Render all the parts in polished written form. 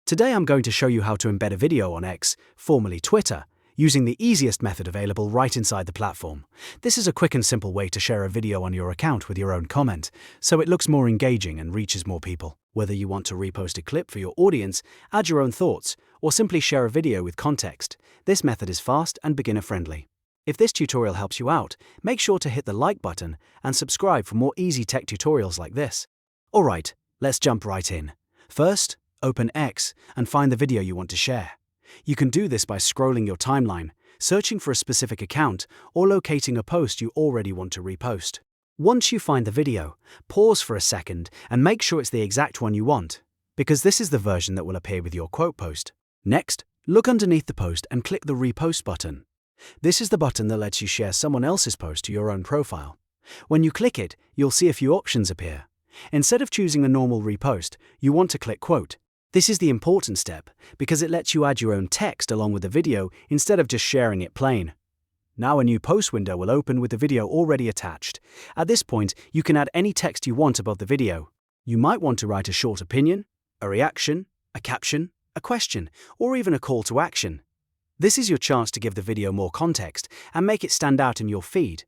Today I'm going to show you how to embed a video on X, formerly Twitter, using the easiest method available right inside the platform. This is a quick and simple way to share a video on your account with your own comment, so it looks more engaging and reaches more people. Whether you want to repost a clip for your audience, add your own thoughts, or simply share a video with context, this method is fast and beginner-friendly. If this tutorial helps you out, make sure to hit the like button and subscribe for more easy tech tutorials like this. Alright, let's jump right in. First, open X and find the video you want to share. You can do this by scrolling your timeline, searching for a specific account, or locating a post you already want to repost. Once you find the video, pause for a second and make sure it's the exact one you want, because this is the version that will appear with your quote post. Next, look underneath the post and click the repost button. This is the button that lets you share someone else's post to your own profile. When you click it, you'll see a few options appear. Instead of choosing the normal repost, you want to click quote. This is the important step because it lets you add your own text along with the video instead of just sharing it plain. Now a new post window will open with the video already attached. At this point, you can add any text you want above the video. You might want to write a short opinion, a reaction, a caption, a question, or even a call to action. This is your chance to give the video more context and make it stand out in your feed.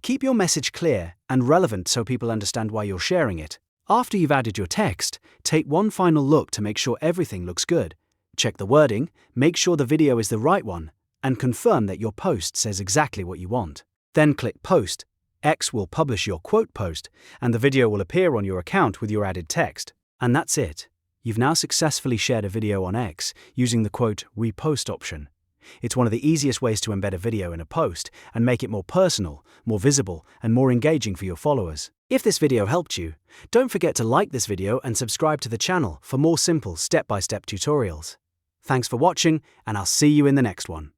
Keep your message clear and relevant so people understand why you're sharing it. After you've added your text, take one final look to make sure everything looks good. Check the wording, make sure the video is the right one, and confirm that your post says exactly what you want. Then click Post. X will publish your quote post, and the video will appear on your account with your added text. And that's it. You've now successfully shared a video on X using the quote repost option. It's one of the easiest ways to embed a video in a post and make it more personal, more visible, and more engaging for your followers. If this video helped you, don't forget to like this video and subscribe to the channel for more simple step-by-step tutorials. Thanks for watching, and I'll see you in the next one.